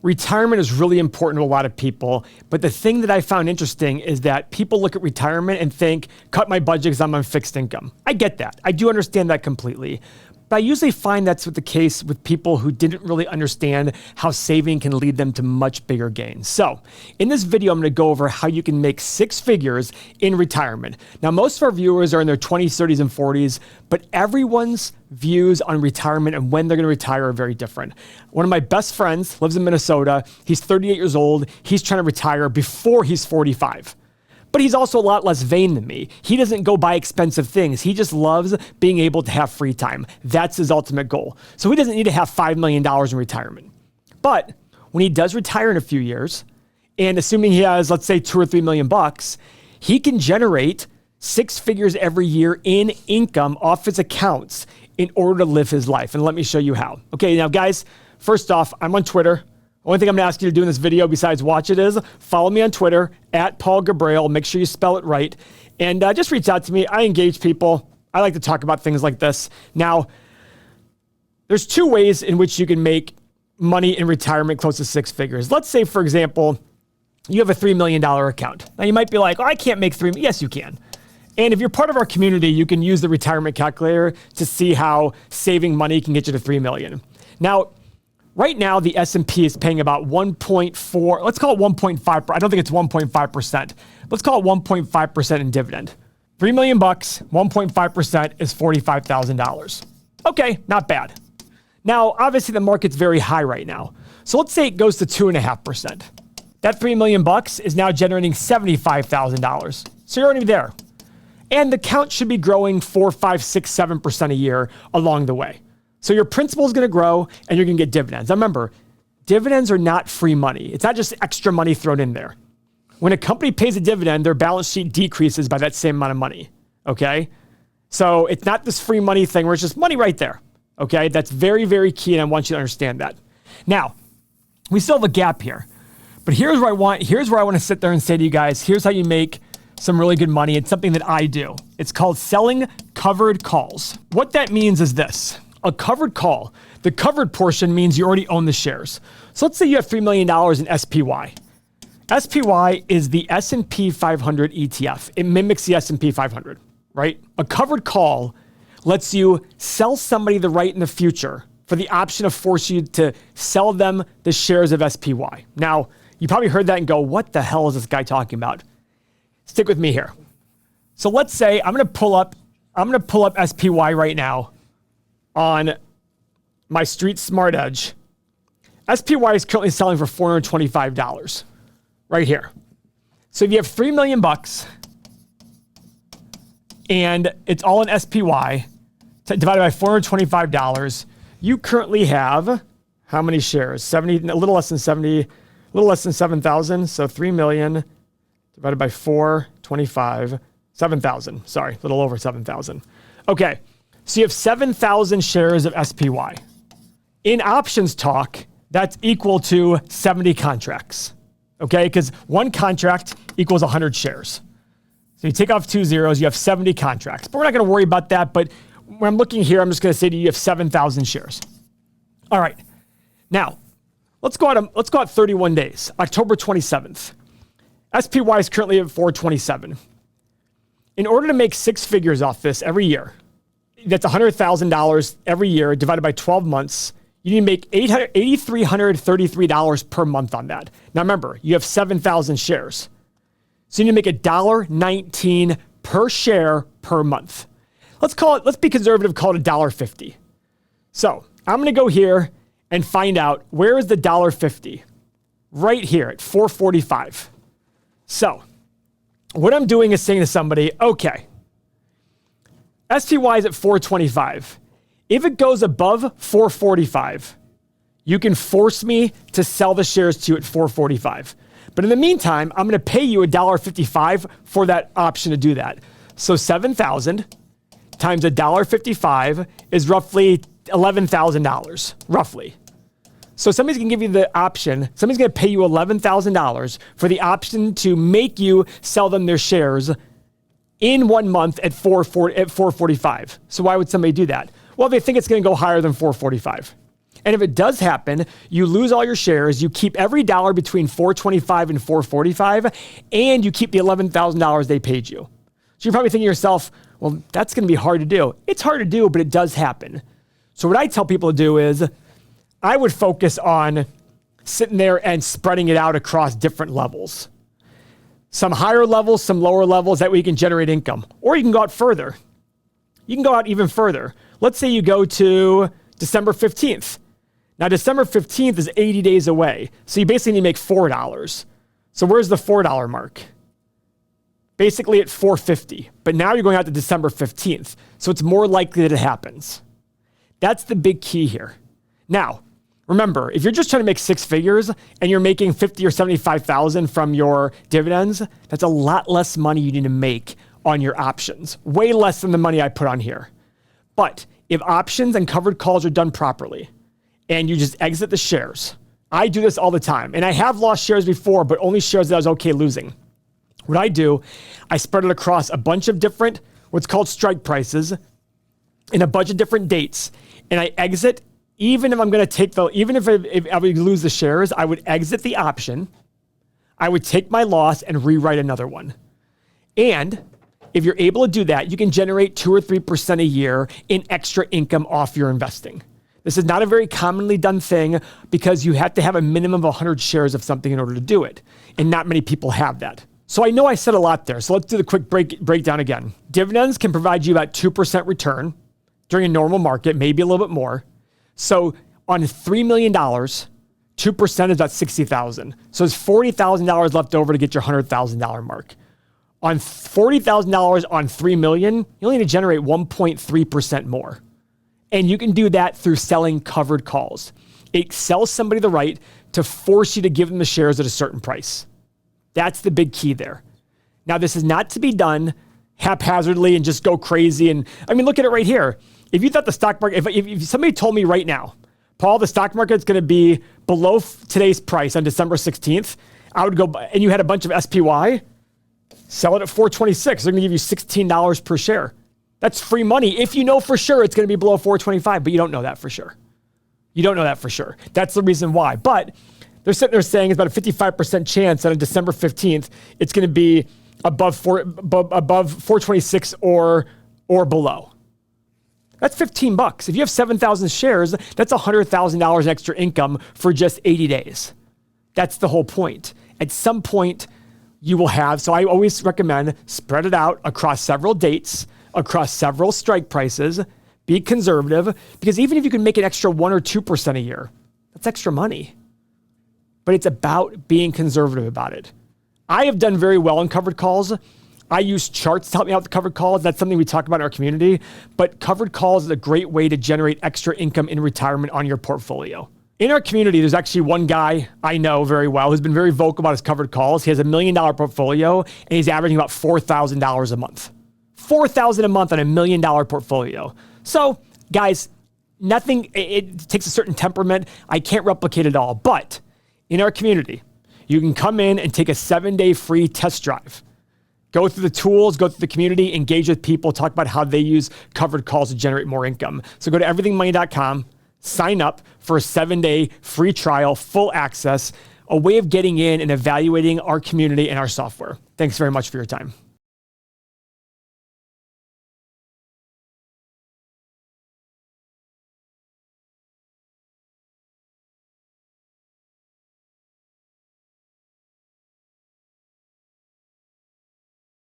retirement is really important to a lot of people. But the thing that I found interesting is that people look at retirement and think, cut my budget because I'm on fixed income. I get that. I do understand that completely. But I usually find that's the case with people who didn't really understand how saving can lead them to much bigger gains. So in this video, I'm going to go over how you can make six figures in retirement. Now, most of our viewers are in their 20s, 30s, and 40s, but everyone's views on retirement and when they're going to retire are very different. One of my best friends lives in Minnesota. He's 38 years old. He's trying to retire before he's 45. But he's also a lot less vain than me. He doesn't go buy expensive things. He just loves being able to have free time. That's his ultimate goal. So he doesn't need to have $5 million in retirement. But when he does retire in a few years, and assuming he has, let's say, 2 or 3 million bucks, he can generate six figures every year in income off his accounts in order to live his life. And let me show you how. Okay, now guys, first off, I'm on Twitter. Only thing I'm gonna ask you to do in this video besides watch it is follow me on Twitter at Paul Gabriel. Make sure you spell it right. And just reach out to me. I engage people. I like to talk about things like this. Now, there's two ways in which you can make money in retirement close to six figures. Let's say, for example, you have a $3 million account. Now, you might be like, oh, I can't make $3 million. Yes, you can. And if you're part of our community, you can use the retirement calculator to see how saving money can get you to $3 million. Now, right now, the S&P is paying about 1.4, let's call it 1.5. I don't think it's 1.5%. Let's call it 1.5% in dividend. 3 million bucks, 1.5% is $45,000. Okay, not bad. Now, obviously the market's very high right now. So let's say it goes to 2.5%. That 3 million bucks is now generating $75,000. So you're already there. And the count should be growing 4, 5, 6, 7% a year along the way. So your principal is going to grow and you're going to get dividends. Now remember, dividends are not free money. It's not just extra money thrown in there. When a company pays a dividend, their balance sheet decreases by that same amount of money. Okay? So it's not this free money thing where it's just money right there. Okay? That's very, very key, and I want you to understand that. Now, we still have a gap here. But here's where I want to sit there and say to you guys, here's how you make some really good money. It's something that I do. It's called selling covered calls. What that means is this. A covered call, the covered portion means you already own the shares. So let's say you have $3 million in SPY. SPY is the S&P 500 ETF. It mimics the S&P 500, right? A covered call lets you sell somebody the right in the future for the option of force you to sell them the shares of SPY. Now, you probably heard that and go, what the hell is this guy talking about? Stick with me here. So let's say I'm going to pull up SPY right now on my Street Smart Edge. SPY is currently selling for $425 right here. So if you have 3 million bucks and it's all in SPY divided by $425, you currently have how many shares? 70, a little less than 70, a little less than 7,000. So 3 million divided by 425, 7,000. Sorry, a little over 7,000. Okay. So you have 7,000 shares of SPY. In options talk, that's equal to 70 contracts, okay? Because one contract equals 100 shares. So you take off 2 zeros, you have 70 contracts. But we're not going to worry about that. But when I'm looking here, I'm just going to say to you, you have 7,000 shares. All right. Now, let's go out 31 days, October 27th. SPY is currently at 427. In order to make six figures off this every year, that's $100,000 every year divided by 12 months. You need to make $8,333 per month on that. Now remember, you have 7,000 shares. So you need to make $1.19 per share per month. Let's be conservative, call it $1.50. So I'm going to go here and find out where is the $1.50? Right here at 445. So what I'm doing is saying to somebody, okay, SPY is at 425. If it goes above 445, you can force me to sell the shares to you at 445. But in the meantime, I'm going to pay you $1.55 for that option to do that. So 7,000 times $1.55 is roughly $11,000, roughly. So somebody's going to give you the option. Somebody's going to pay you $11,000 for the option to make you sell them their shares in 1 month at 445. So why would somebody do that? Well, they think it's going to go higher than 445. And if it does happen, you lose all your shares, you keep every dollar between $4.25 and $4.45, and you keep the $11,000 they paid you. So you're probably thinking to yourself, well, that's going to be hard to do. It's hard to do, but it does happen. So what I tell people to do is I would focus on sitting there and spreading it out across different levels. Some higher levels, some lower levels, that way you can generate income. Or you can go out further. You can go out even further. Let's say you go to December 15th. Now, December 15th is 80 days away. So you basically need to make $4. So where's the $4 mark? Basically at $4.50. But now you're going out to December 15th. So it's more likely that it happens. That's the big key here. Now, remember, if you're just trying to make six figures and you're making $50,000 or $75,000 from your dividends, that's a lot less money you need to make on your options. Way less than the money I put on here. But if options and covered calls are done properly and you just exit the shares, I do this all the time. And I have lost shares before, but only shares that I was okay losing. What I do, I spread it across a bunch of different, what's called strike prices, in a bunch of different dates. And I exit, even if I'm going to take if I would lose the shares, I would exit the option. I would take my loss and rewrite another one. And if you're able to do that, you can generate 2 or 3% a year in extra income off your investing. This is not a very commonly done thing because you have to have a minimum of 100 shares of something in order to do it. And not many people have that. So I know I said a lot there. So let's do the quick breakdown again. Dividends can provide you about 2% return during a normal market, maybe a little bit more. So on $3 million, 2% is about $60,000. So there's $40,000 left over to get your $100,000 mark. On $40,000 on $3 million, you only need to generate 1.3% more. And you can do that through selling covered calls. It sells somebody the right to force you to give them the shares at a certain price. That's the big key there. Now, this is not to be done haphazardly and just go crazy. And I mean, look at it right here. If you thought the stock market, if somebody told me right now, Paul, the stock market's going to be below today's price on December 16th, I would go, and you had a bunch of SPY, sell it at $4.26. They're going to give you $16 per share. That's free money if you know for sure it's going to be below $4.25, but you don't know that for sure. You don't know that for sure. That's the reason why. But they're sitting there saying it's about a 55% chance that on December 15th, it's going to be above 426 or below. That's $15. If you have 7,000 shares, that's $100,000 in extra income for just 80 days. That's the whole point. At some point, you will have, so I always recommend spread it out across several dates, across several strike prices, be conservative, because even if you can make an extra 1 or 2% a year, that's extra money. But it's about being conservative about it. I have done very well in covered calls. I use charts to help me out with covered calls. That's something we talk about in our community. But covered calls is a great way to generate extra income in retirement on your portfolio. In our community, there's actually one guy I know very well who's been very vocal about his covered calls. He has $1 million portfolio, and he's averaging about $4,000 a month. $4,000 a month on $1 million portfolio. So, guys, nothing, it takes a certain temperament. I can't replicate it all. But in our community, you can come in and take a 7-day free test drive. Go through the tools, go through the community, engage with people, talk about how they use covered calls to generate more income. So go to everythingmoney.com, sign up for a 7-day free trial, full access, a way of getting in and evaluating our community and our software. Thanks very much for your time.